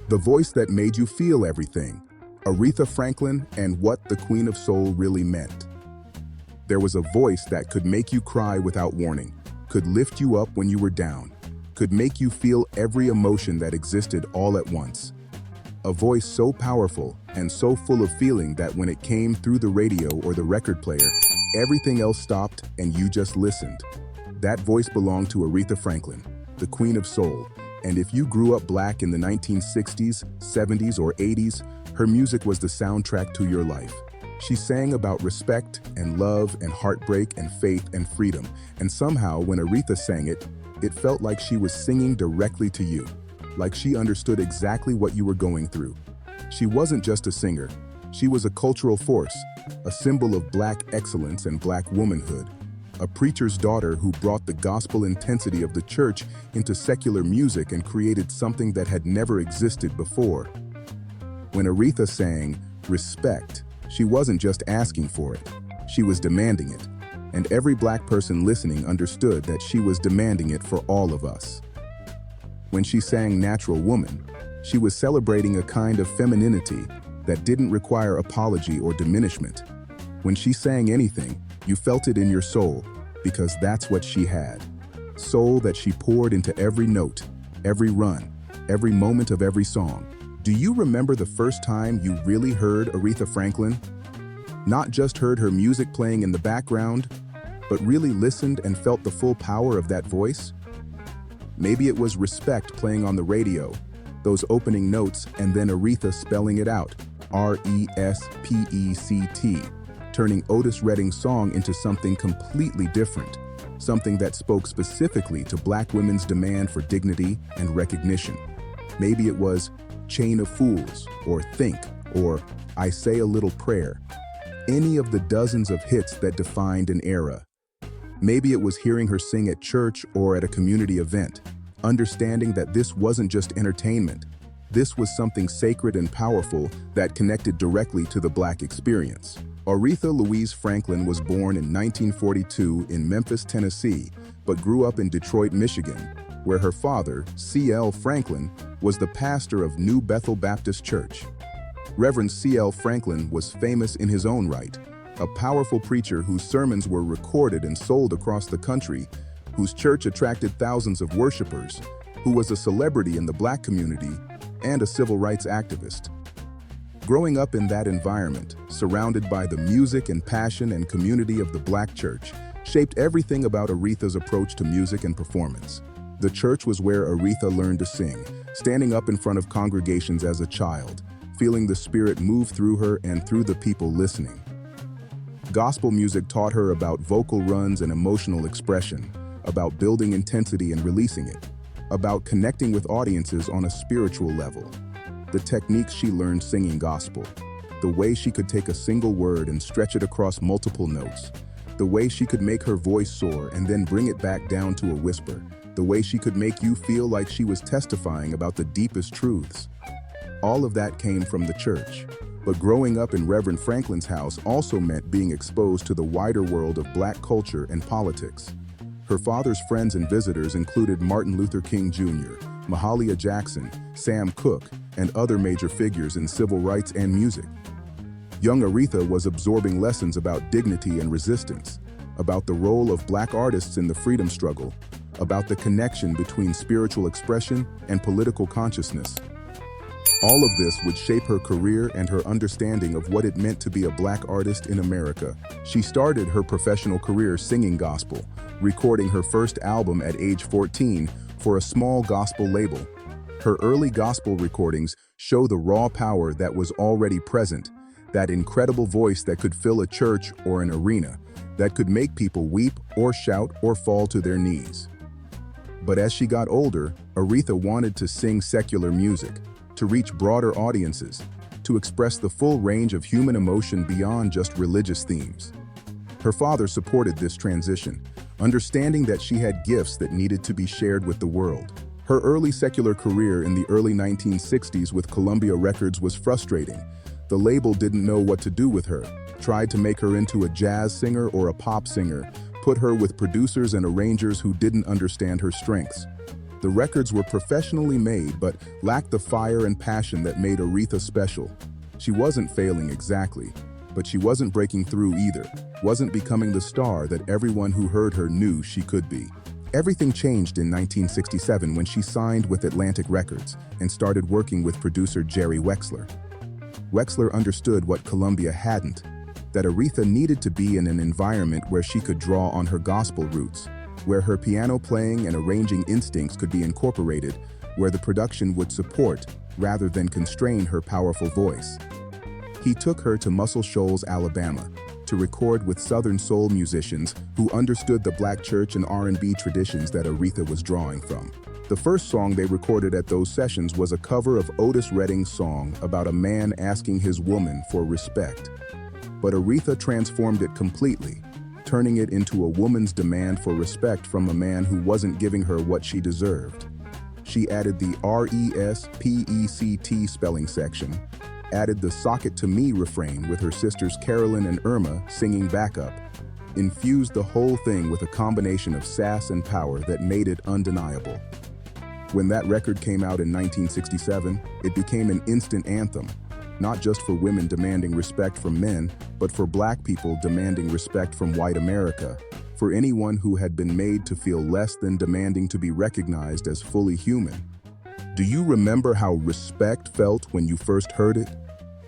The voice that made you feel everything. Aretha Franklin and what the Queen of Soul really meant. There was a voice that could make you cry without warning, could lift you up when you were down, could make you feel every emotion that existed all at once. A voice so powerful and so full of feeling that when it came through the radio or the record player, everything else stopped and you just listened. That voice belonged to Aretha Franklin, the Queen of Soul. And if you grew up black in the 1960s, 70s, or 80s, her music was the soundtrack to your life. She sang about respect and love and heartbreak and faith and freedom. And somehow, when Aretha sang it, it felt like she was singing directly to you, like she understood exactly what you were going through. She wasn't just a singer. She was a cultural force, a symbol of black excellence and black womanhood. A preacher's daughter who brought the gospel intensity of the church into secular music and created something that had never existed before. When Aretha sang "Respect," she wasn't just asking for it, she was demanding it. And every black person listening understood that she was demanding it for all of us. When she sang "Natural Woman," she was celebrating a kind of femininity that didn't require apology or diminishment. When she sang anything, you felt it in your soul, because that's what she had. Soul that she poured into every note, every run, every moment of every song. Do you remember the first time you really heard Aretha Franklin? Not just heard her music playing in the background, but really listened and felt the full power of that voice? Maybe it was "Respect" playing on the radio, those opening notes, and then Aretha spelling it out, R-E-S-P-E-C-T. Turning Otis Redding's song into something completely different, something that spoke specifically to black women's demand for dignity and recognition. Maybe it was "Chain of Fools," or "Think," or "I Say a Little Prayer," any of the dozens of hits that defined an era. Maybe it was hearing her sing at church or at a community event, understanding that this wasn't just entertainment. This was something sacred and powerful that connected directly to the black experience. Aretha Louise Franklin was born in 1942 in Memphis, Tennessee, but grew up in Detroit, Michigan, where her father, C.L. Franklin, was the pastor of New Bethel Baptist Church. Reverend C.L. Franklin was famous in his own right, a powerful preacher whose sermons were recorded and sold across the country, whose church attracted thousands of worshipers, who was a celebrity in the black community, and a civil rights activist. Growing up in that environment, surrounded by the music and passion and community of the black church, shaped everything about Aretha's approach to music and performance. The church was where Aretha learned to sing, standing up in front of congregations as a child, feeling the Spirit move through her and through the people listening. Gospel music taught her about vocal runs and emotional expression, about building intensity and releasing it, about connecting with audiences on a spiritual level. The techniques she learned singing gospel, the way she could take a single word and stretch it across multiple notes, the way she could make her voice soar and then bring it back down to a whisper, the way she could make you feel like she was testifying about the deepest truths. All of that came from the church. But growing up in Reverend Franklin's house also meant being exposed to the wider world of black culture and politics. Her father's friends and visitors included Martin Luther King Jr., Mahalia Jackson, Sam Cooke, and other major figures in civil rights and music. Young Aretha was absorbing lessons about dignity and resistance, about the role of black artists in the freedom struggle, about the connection between spiritual expression and political consciousness. All of this would shape her career and her understanding of what it meant to be a black artist in America. She started her professional career singing gospel, recording her first album at age 14 for a small gospel label. Her early gospel recordings show the raw power that was already present, that incredible voice that could fill a church or an arena, that could make people weep or shout or fall to their knees. But as she got older, Aretha wanted to sing secular music, to reach broader audiences, to express the full range of human emotion beyond just religious themes. Her father supported this transition, understanding that she had gifts that needed to be shared with the world. Her early secular career in the early 1960s with Columbia Records was frustrating. The label didn't know what to do with her, tried to make her into a jazz singer or a pop singer, put her with producers and arrangers who didn't understand her strengths. The records were professionally made but lacked the fire and passion that made Aretha special. She wasn't failing exactly, but she wasn't breaking through either, wasn't becoming the star that everyone who heard her knew she could be. Everything changed in 1967 when she signed with Atlantic Records and started working with producer Jerry Wexler. Wexler understood what Columbia hadn't, that Aretha needed to be in an environment where she could draw on her gospel roots, where her piano playing and arranging instincts could be incorporated, where the production would support rather than constrain her powerful voice. He took her to Muscle Shoals, Alabama, to record with Southern soul musicians who understood the Black church and R&B traditions that Aretha was drawing from. The first song they recorded at those sessions was a cover of Otis Redding's song about a man asking his woman for respect. But Aretha transformed it completely, turning it into a woman's demand for respect from a man who wasn't giving her what she deserved. She added the RESPECT spelling section, added the "Sock It to Me" refrain with her sisters Carolyn and Irma singing backup, infused the whole thing with a combination of sass and power that made it undeniable. When that record came out in 1967, it became an instant anthem, not just for women demanding respect from men, but for Black people demanding respect from white America, for anyone who had been made to feel less than demanding to be recognized as fully human. Do you remember how respect felt when you first heard it?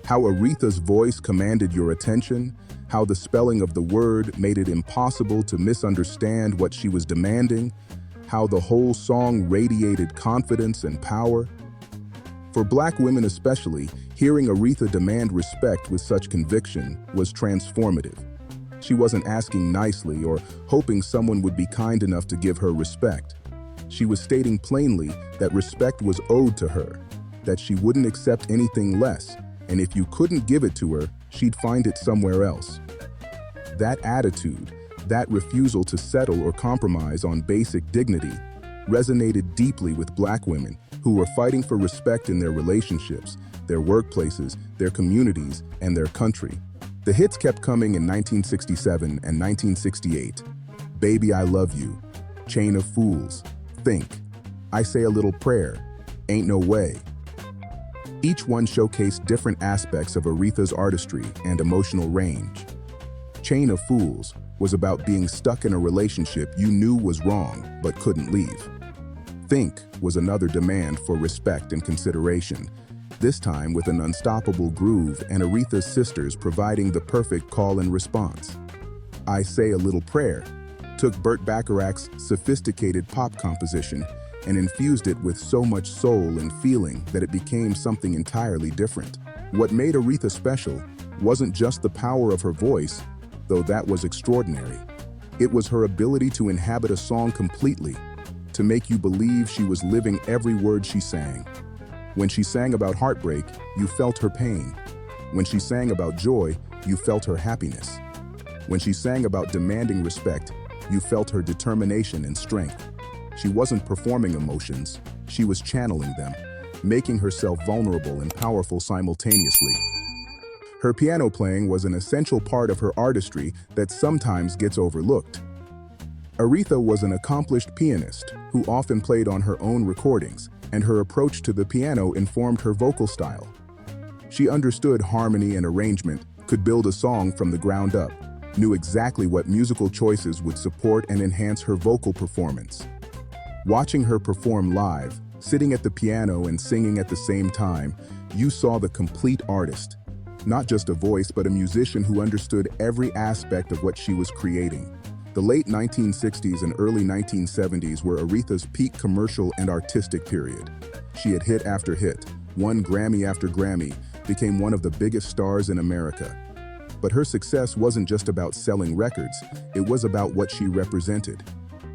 How Aretha's voice commanded your attention? How the spelling of the word made it impossible to misunderstand what she was demanding? How the whole song radiated confidence and power? For Black women especially, hearing Aretha demand respect with such conviction was transformative. She wasn't asking nicely or hoping someone would be kind enough to give her respect. She was stating plainly that respect was owed to her, that she wouldn't accept anything less, and if you couldn't give it to her, she'd find it somewhere else. That attitude, that refusal to settle or compromise on basic dignity, resonated deeply with Black women who were fighting for respect in their relationships, their workplaces, their communities, and their country. The hits kept coming in 1967 and 1968. Baby, I Love You, Chain of Fools, Think, I Say a Little Prayer, Ain't No Way. Each one showcased different aspects of Aretha's artistry and emotional range. Chain of Fools was about being stuck in a relationship you knew was wrong but couldn't leave. Think was another demand for respect and consideration, this time with an unstoppable groove and Aretha's sisters providing the perfect call and response. I Say a Little Prayer took Burt Bacharach's sophisticated pop composition and infused it with so much soul and feeling that it became something entirely different. What made Aretha special wasn't just the power of her voice, though that was extraordinary. It was her ability to inhabit a song completely, to make you believe she was living every word she sang. When she sang about heartbreak, you felt her pain. When she sang about joy, you felt her happiness. When she sang about demanding respect, you felt her determination and strength. She wasn't performing emotions, she was channeling them, making herself vulnerable and powerful simultaneously. Her piano playing was an essential part of her artistry that sometimes gets overlooked. Aretha was an accomplished pianist who often played on her own recordings, and her approach to the piano informed her vocal style. She understood harmony and arrangement, could build a song from the ground up, knew exactly what musical choices would support and enhance her vocal performance. Watching her perform live, sitting at the piano and singing at the same time, you saw the complete artist. Not just a voice, but a musician who understood every aspect of what she was creating. The late 1960s and early 1970s were Aretha's peak commercial and artistic period. She had hit after hit, won Grammy after Grammy, became one of the biggest stars in America. But her success wasn't just about selling records, it was about what she represented.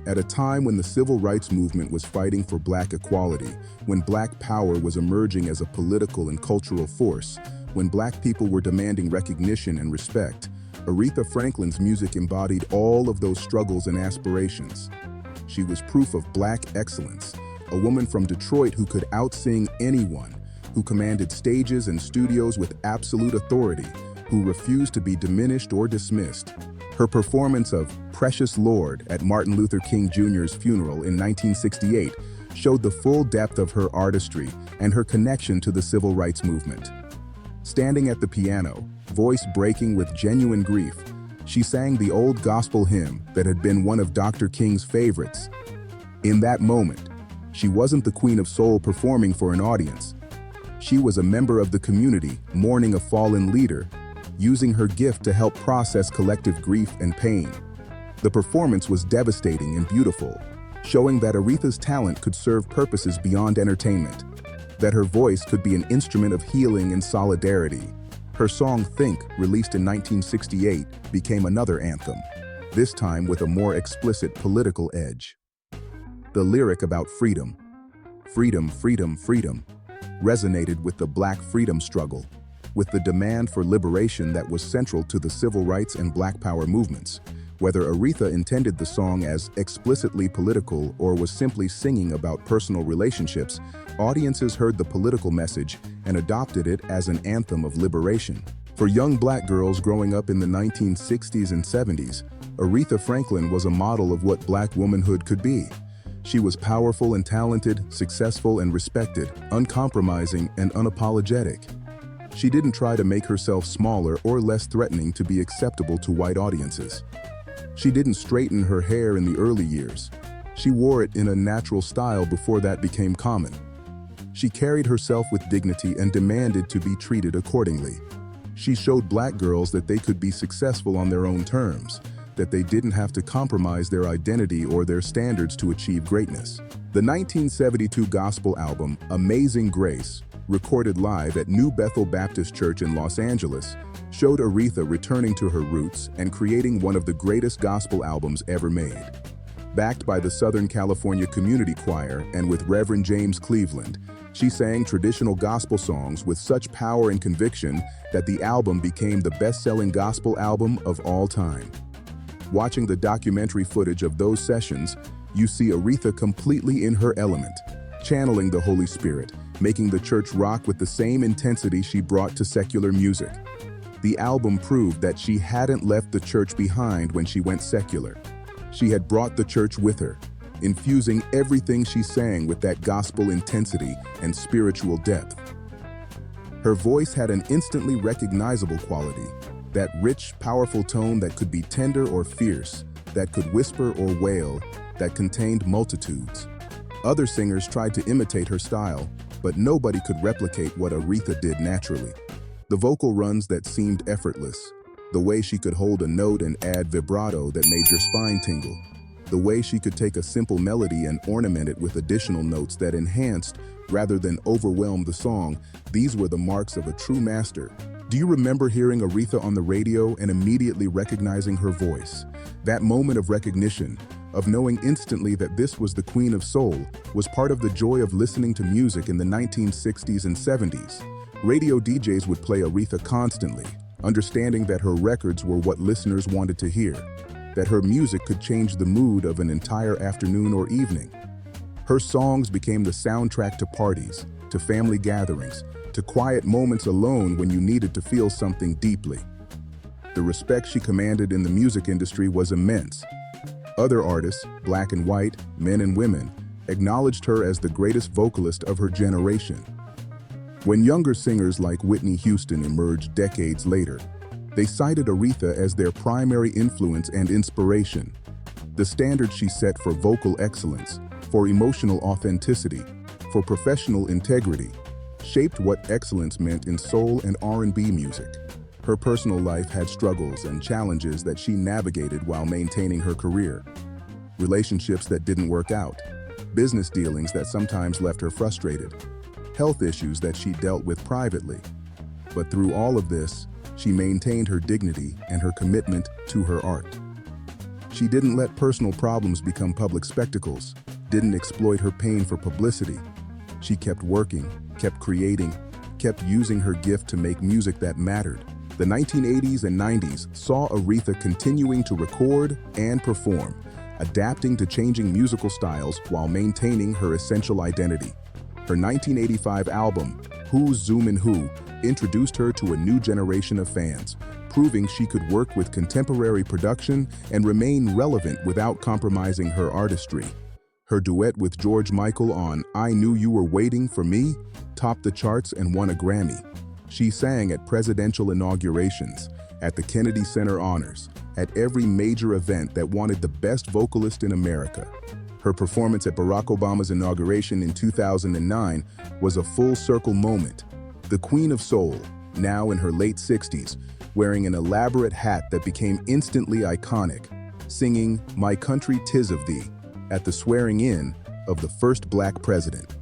At a time when the civil rights movement was fighting for Black equality, when Black power was emerging as a political and cultural force, when Black people were demanding recognition and respect, Aretha Franklin's music embodied all of those struggles and aspirations. She was proof of Black excellence, a woman from Detroit who could outsing anyone, who commanded stages and studios with absolute authority, who refused to be diminished or dismissed. Her performance of Precious Lord at Martin Luther King Jr.'s funeral in 1968 showed the full depth of her artistry and her connection to the civil rights movement. Standing at the piano, voice breaking with genuine grief, she sang the old gospel hymn that had been one of Dr. King's favorites. In that moment, she wasn't the Queen of Soul performing for an audience. She was a member of the community mourning a fallen leader, using her gift to help process collective grief and pain. The performance was devastating and beautiful, showing that Aretha's talent could serve purposes beyond entertainment, that her voice could be an instrument of healing and solidarity. Her song Think, released in 1968, became another anthem, this time with a more explicit political edge. The lyric about freedom, freedom, freedom, freedom, resonated with the Black freedom struggle, with the demand for liberation that was central to the civil rights and Black power movements. Whether Aretha intended the song as explicitly political or was simply singing about personal relationships, audiences heard the political message and adopted it as an anthem of liberation. For young Black girls growing up in the 1960s and 70s, Aretha Franklin was a model of what Black womanhood could be. She was powerful and talented, successful and respected, uncompromising and unapologetic. She didn't try to make herself smaller or less threatening to be acceptable to white audiences. She didn't straighten her hair in the early years. She wore it in a natural style before that became common. She carried herself with dignity and demanded to be treated accordingly. She showed Black girls that they could be successful on their own terms, that they didn't have to compromise their identity or their standards to achieve greatness. The 1972 gospel album, Amazing Grace, recorded live at New Bethel Baptist Church in Los Angeles, showed Aretha returning to her roots and creating one of the greatest gospel albums ever made. Backed by the Southern California Community Choir and with Reverend James Cleveland, she sang traditional gospel songs with such power and conviction that the album became the best-selling gospel album of all time. Watching the documentary footage of those sessions, you see Aretha completely in her element, channeling the Holy Spirit, making the church rock with the same intensity she brought to secular music. The album proved that she hadn't left the church behind when she went secular. She had brought the church with her, infusing everything she sang with that gospel intensity and spiritual depth. Her voice had an instantly recognizable quality, that rich, powerful tone that could be tender or fierce, that could whisper or wail, that contained multitudes. Other singers tried to imitate her style, but nobody could replicate what Aretha did naturally. The vocal runs that seemed effortless, the way she could hold a note and add vibrato that made your spine tingle, the way she could take a simple melody and ornament it with additional notes that enhanced rather than overwhelmed the song, these were the marks of a true master. Do you remember hearing Aretha on the radio and immediately recognizing her voice? That moment of recognition, of knowing instantly that this was the Queen of Soul, was part of the joy of listening to music in the 1960s and 70s. Radio DJs would play Aretha constantly, understanding that her records were what listeners wanted to hear, that her music could change the mood of an entire afternoon or evening. Her songs became the soundtrack to parties, to family gatherings, to quiet moments alone when you needed to feel something deeply. The respect she commanded in the music industry was immense. Other artists, Black and white, men and women, acknowledged her as the greatest vocalist of her generation. When younger singers like Whitney Houston emerged decades later, they cited Aretha as their primary influence and inspiration. The standard she set for vocal excellence, for emotional authenticity, for professional integrity, shaped what excellence meant in soul and R&B music. Her personal life had struggles and challenges that she navigated while maintaining her career. Relationships that didn't work out, business dealings that sometimes left her frustrated, health issues that she dealt with privately. But through all of this, she maintained her dignity and her commitment to her art. She didn't let personal problems become public spectacles, didn't exploit her pain for publicity. She kept working, kept creating, kept using her gift to make music that mattered. The 1980s and 90s saw Aretha continuing to record and perform, adapting to changing musical styles while maintaining her essential identity. Her 1985 album, Who's Zoomin' Who, introduced her to a new generation of fans, proving she could work with contemporary production and remain relevant without compromising her artistry. Her duet with George Michael on I Knew You Were Waiting for Me topped the charts and won a Grammy. She sang at presidential inaugurations, at the Kennedy Center Honors, at every major event that wanted the best vocalist in America. Her performance at Barack Obama's inauguration in 2009 was a full-circle moment. The Queen of Soul, now in her late 60s, wearing an elaborate hat that became instantly iconic, singing My Country 'Tis of Thee at the swearing-in of the first Black president.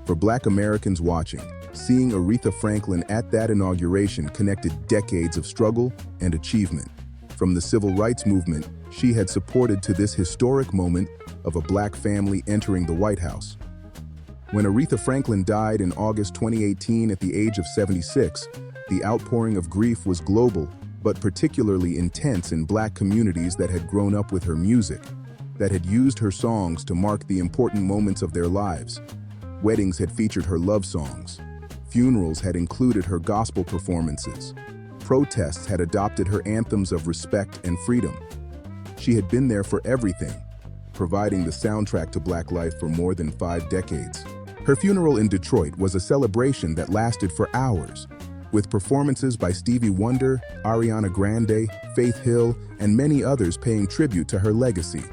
For Black Americans watching, seeing Aretha Franklin at that inauguration connected decades of struggle and achievement. From the civil rights movement she had supported to this historic moment of a Black family entering the White House. When Aretha Franklin died in August 2018 at the age of 76, the outpouring of grief was global, but particularly intense in Black communities that had grown up with her music, that had used her songs to mark the important moments of their lives. Weddings had featured her love songs. Funerals had included her gospel performances. Protests had adopted her anthems of respect and freedom. She had been there for everything, providing the soundtrack to Black life for more than 5 decades. Her funeral in Detroit was a celebration that lasted for hours, with performances by Stevie Wonder, Ariana Grande, Faith Hill, and many others paying tribute to her legacy.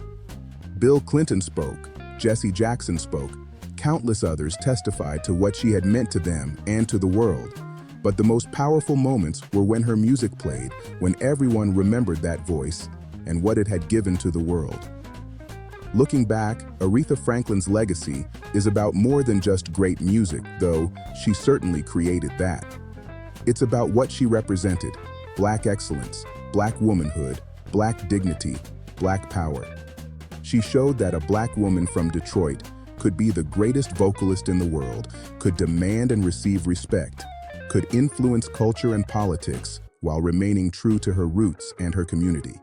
Bill Clinton spoke, Jesse Jackson spoke, countless others testified to what she had meant to them and to the world. But the most powerful moments were when her music played, when everyone remembered that voice and what it had given to the world. Looking back, Aretha Franklin's legacy is about more than just great music, though she certainly created that. It's about what she represented: Black excellence, Black womanhood, Black dignity, Black power. She showed that a Black woman from Detroit could be the greatest vocalist in the world, could demand and receive respect, could influence culture and politics while remaining true to her roots and her community.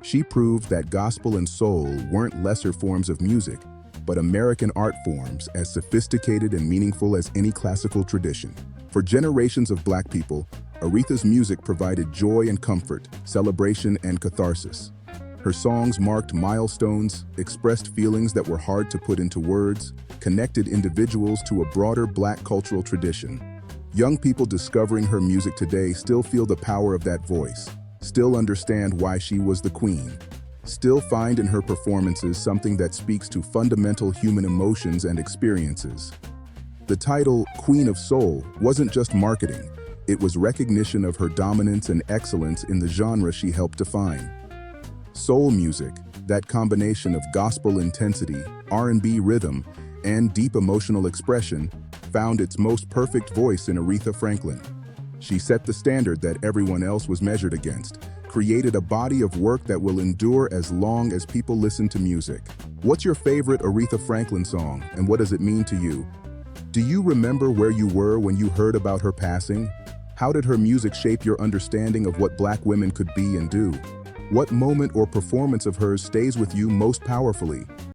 She proved that gospel and soul weren't lesser forms of music, but American art forms as sophisticated and meaningful as any classical tradition. For generations of Black people, Aretha's music provided joy and comfort, celebration and catharsis. Her songs marked milestones, expressed feelings that were hard to put into words, connected individuals to a broader Black cultural tradition. Young people discovering her music today still feel the power of that voice, still understand why she was the queen, still find in her performances something that speaks to fundamental human emotions and experiences. The title, Queen of Soul, wasn't just marketing. It was recognition of her dominance and excellence in the genre she helped define. Soul music, that combination of gospel intensity, R&B rhythm, and deep emotional expression, found its most perfect voice in Aretha Franklin. She set the standard that everyone else was measured against, created a body of work that will endure as long as people listen to music. What's your favorite Aretha Franklin song, and what does it mean to you? Do you remember where you were when you heard about her passing? How did her music shape your understanding of what Black women could be and do? What moment or performance of hers stays with you most powerfully?